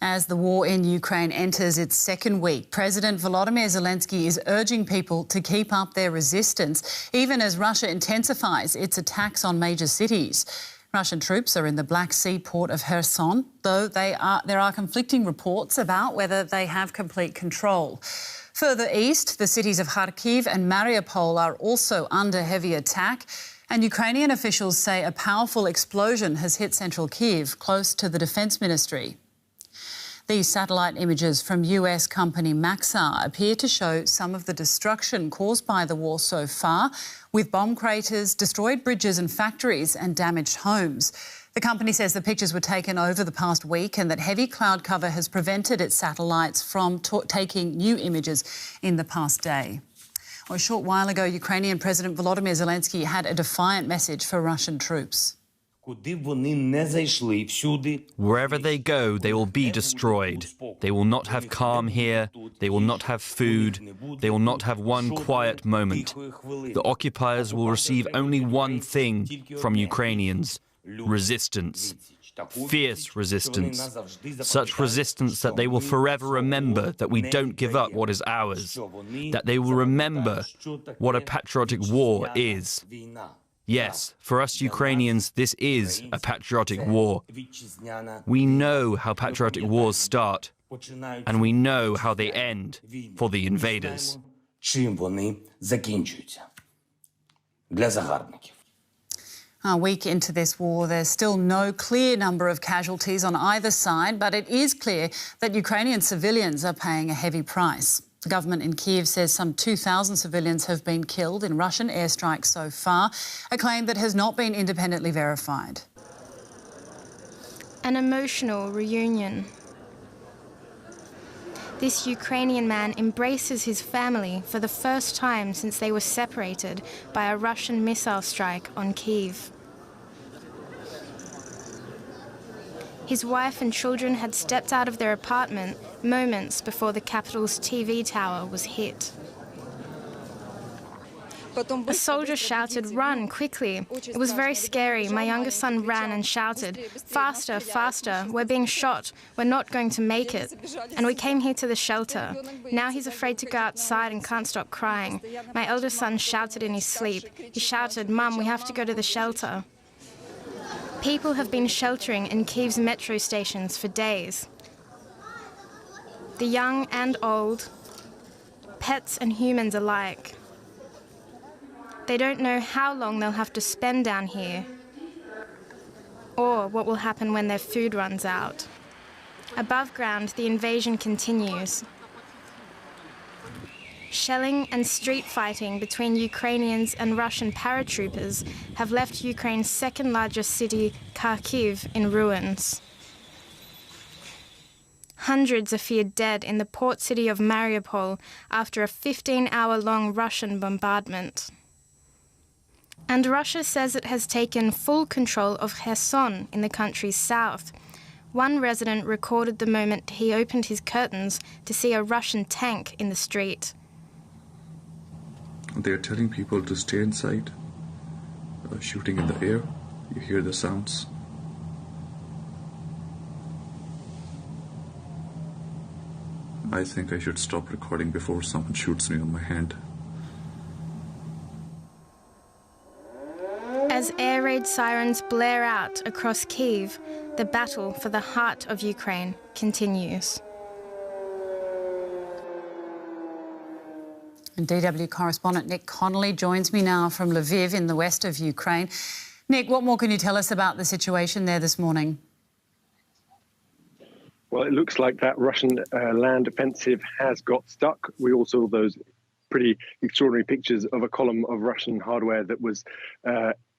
As the war in Ukraine enters its second week, President Vlodymyr Zelenskyy is urging people to keep up their resistance, even as Russia intensifies its attacks on major cities. Russian troops are in the Black Sea port of Kherson, though there are conflicting reports about whether they have complete control. Further east, the cities of Kharkiv and Mariupol are also under heavy attack, and Ukrainian officials say a powerful explosion has hit central Kyiv, close to the Defence Ministry. These satellite images from US company Maxar appear to show some of the destruction caused by the war so far, with bomb craters, destroyed bridges and factories and damaged homes. The company says the pictures were taken over the past week and that heavy cloud cover has prevented its satellites from taking new images in the past day. Well, a short while ago, Ukrainian President Vlodymyr Zelenskyy had a defiant message for Russian troops. Wherever they go, they will be destroyed. They will not have calm here, they will not have food, they will not have one quiet moment. The occupiers will receive only one thing from Ukrainians: resistance. Fierce resistance. Such resistance that they will forever remember that we don't give up what is ours, that they will remember what a patriotic war is. Yes, for us Ukrainians, this is a patriotic war. We know how patriotic wars start, and we know how they end for the invaders. A week into this war, there's still no clear number of casualties on either side, but it is clear that Ukrainian civilians are paying a heavy price. The government in Kyiv says some 2,000 civilians have been killed in Russian airstrikes so far, a claim that has not been independently verified. An emotional reunion. This Ukrainian man embraces his family for the first time since they were separated by a Russian missile strike on Kyiv. His wife and children had stepped out of their apartment moments before the capital's TV tower was hit. A soldier shouted, "Run, quickly." It was very scary. My youngest son ran and shouted, "Faster, faster, we're being shot, we're not going to make it." And we came here to the shelter. Now he's afraid to go outside and can't stop crying. My eldest son shouted in his sleep. He shouted, "Mum, we have to go to the shelter." People have been sheltering in Kyiv's metro stations for days. The young and old, pets and humans alike. They don't know how long they'll have to spend down here, or what will happen when their food runs out. Above ground, the invasion continues. Shelling and street fighting between Ukrainians and Russian paratroopers have left Ukraine's second largest city, Kharkiv, in ruins. Hundreds are feared dead in the port city of Mariupol after a 15-hour-long Russian bombardment. And Russia says it has taken full control of Kherson in the country's south. One resident recorded the moment he opened his curtains to see a Russian tank in the street. They're telling people to stay inside, shooting in the air. You hear the sounds. I think I should stop recording before someone shoots me on my hand. As air raid sirens blare out across Kyiv, the battle for the heart of Ukraine continues. And DW correspondent Nick Connolly joins me now from Lviv in the west of Ukraine. Nick, what more can you tell us about the situation there this morning? Well, it looks like that Russian land offensive has got stuck. We all saw those pretty extraordinary pictures of a column of Russian hardware that was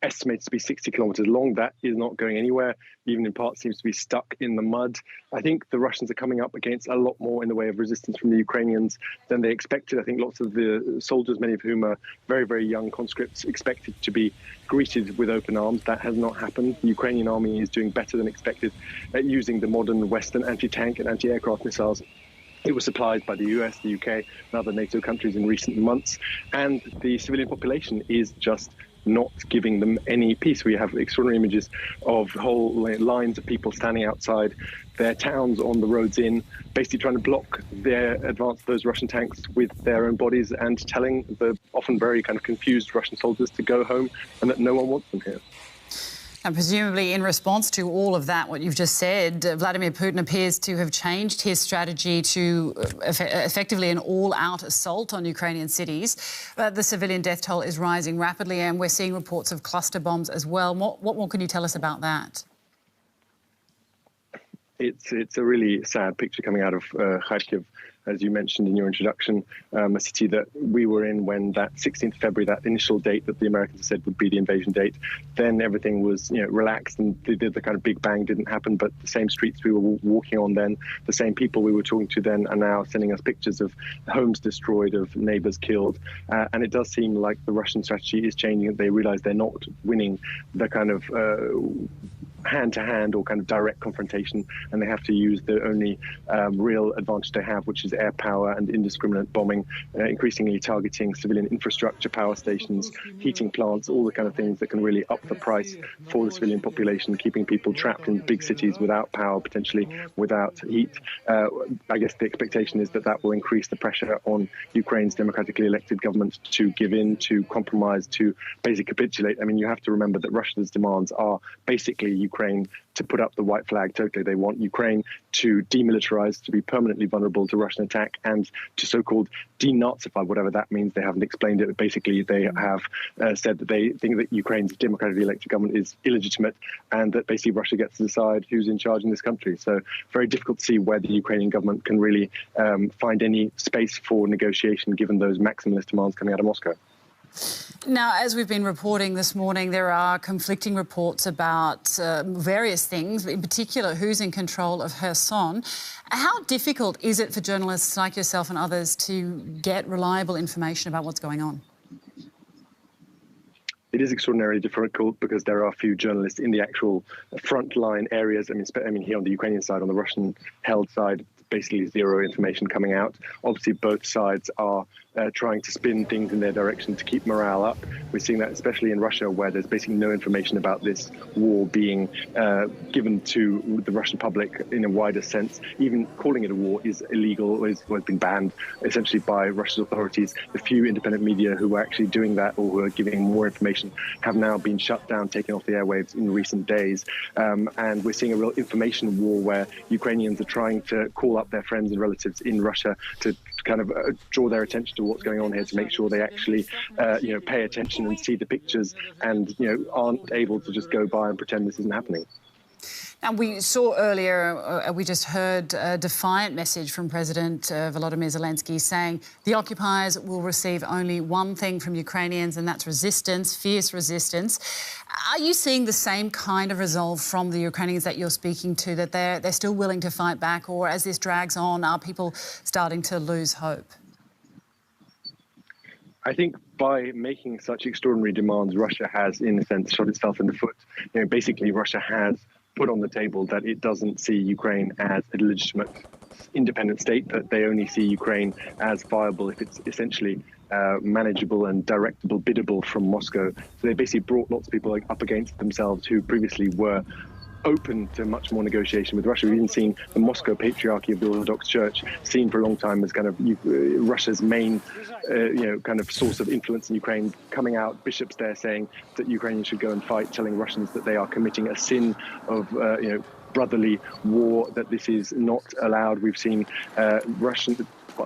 estimated to be 60 kilometers long. That is not going anywhere, even in part seems to be stuck in the mud. I think the Russians are coming up against a lot more in the way of resistance from the Ukrainians than they expected. I think lots of the soldiers, many of whom are very, very young conscripts, expected to be greeted with open arms. That has not happened. The Ukrainian army is doing better than expected at using the modern Western anti-tank and anti-aircraft missiles it was supplied by the US, the UK, and other NATO countries in recent months. And the civilian population is just not giving them any peace. We have extraordinary images of whole lines of people standing outside their towns on the roads in, basically trying to block their advance of those Russian tanks with their own bodies and telling the often very kind of confused Russian soldiers to go home and that no one wants them here. And presumably in response to all of that, what you've just said, Vladimir Putin appears to have changed his strategy to effectively an all-out assault on Ukrainian cities. The civilian death toll is rising rapidly and we're seeing reports of cluster bombs as well. What more can you tell us about that? It's a really sad picture coming out of Kharkiv, as you mentioned in your introduction, a city that we were in when that 16th February, that initial date that the Americans said would be the invasion date, then everything was relaxed and the kind of big bang didn't happen, but the same streets we were walking on then, the same people we were talking to then are now sending us pictures of homes destroyed, of neighbors killed. And it does seem like the Russian strategy is changing. They realize they're not winning the kind of hand-to-hand or kind of direct confrontation, and they have to use the only real advantage they have, which is air power and indiscriminate bombing, increasingly targeting civilian infrastructure, power stations, heating plants, all the kind of things that can really up the price for the civilian population, keeping people trapped in big cities without power, potentially without heat. I guess the expectation is that that will increase the pressure on Ukraine's democratically elected government to give in, to compromise, to basically capitulate. I mean, you have to remember that Russia's demands are basically Ukraine to put up the white flag totally. They want Ukraine to demilitarize, to be permanently vulnerable to Russian attack, and to so-called denazify, whatever that means. They haven't explained it, but basically they have said that they think that Ukraine's democratically elected government is illegitimate and that basically Russia gets to decide who's in charge in this country. So very difficult to see where the Ukrainian government can really find any space for negotiation given those maximalist demands coming out of Moscow. Now, as we've been reporting this morning, there are conflicting reports about various things, in particular who's in control of Kherson. How difficult is it for journalists like yourself and others to get reliable information about what's going on? It is extraordinarily difficult because there are few journalists in the actual frontline areas. I mean, here on the Ukrainian side, on the Russian-held side, basically zero information coming out. Obviously, both sides are trying to spin things in their direction to keep morale up. We're seeing that especially in Russia, where there's basically no information about this war being given to the Russian public in a wider sense. Even calling it a war is illegal, has been banned essentially by Russia's authorities. The few independent media who were actually doing that or who are giving more information have now been shut down, taken off the airwaves in recent days. And we're seeing a real information war where Ukrainians are trying to call up their friends and relatives in Russia to kind of draw their attention to what's going on here, to make sure they actually pay attention and see the pictures and aren't able to just go by and pretend this isn't happening. And we saw earlier, we just heard a defiant message from President Vlodymyr Zelenskyy saying the occupiers will receive only one thing from Ukrainians, and that's resistance, fierce resistance. Are you seeing the same kind of resolve from the Ukrainians that you're speaking to, that they're still willing to fight back, or as this drags on, are people starting to lose hope? I think by making such extraordinary demands, Russia has, in a sense, shot itself in the foot. Basically, Russia has put on the table that it doesn't see Ukraine as a legitimate independent state, that they only see Ukraine as viable if it's essentially manageable and directable, biddable from Moscow. So they basically brought lots of people up against themselves who previously were open to much more negotiation with Russia. We've even seen the Moscow Patriarchy of the Orthodox Church seen for a long time as kind of Russia's main, kind of source of influence in Ukraine, coming out, bishops there saying that Ukrainians should go and fight, telling Russians that they are committing a sin of, brotherly war, that this is not allowed. We've seen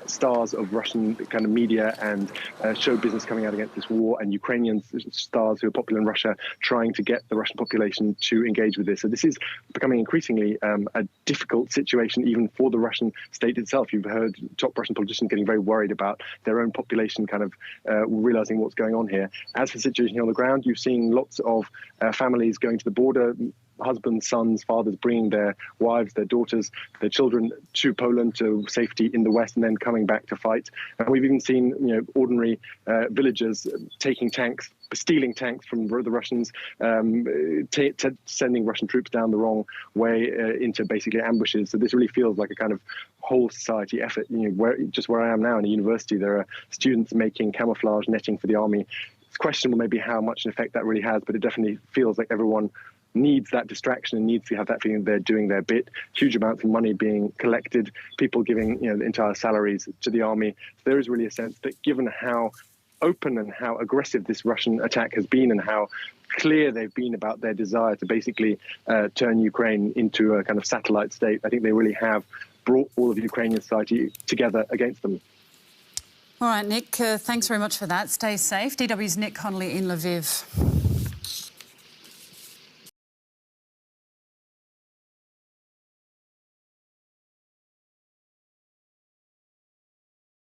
stars of Russian kind of media and show business coming out against this war, and Ukrainian stars who are popular in Russia trying to get the Russian population to engage with this. So this is becoming increasingly a difficult situation even for the Russian state itself. You've heard top Russian politicians getting very worried about their own population kind of realizing what's going on here. As for the situation here on the ground, you've seen lots of families going to the border, husbands, sons, fathers bringing their wives, their daughters, their children to Poland to safety in the West and then coming back to fight. And we've even seen, ordinary villagers taking tanks, stealing tanks from the Russians, sending Russian troops down the wrong way into basically ambushes. So this really feels like a kind of whole society effort. Where I am now in a university, there are students making camouflage netting for the army, It's questionable maybe how much an effect that really has, but it definitely feels like everyone needs that distraction and needs to have that feeling they're doing their bit. Huge amounts of money being collected, people giving the entire salaries to the army. So there is really a sense that given how open and how aggressive this Russian attack has been and how clear they've been about their desire to basically turn Ukraine into a kind of satellite state, I think they really have brought all of Ukrainian society together against them. All right, Nick, thanks very much for that. Stay safe. DW's Nick Connolly in Lviv.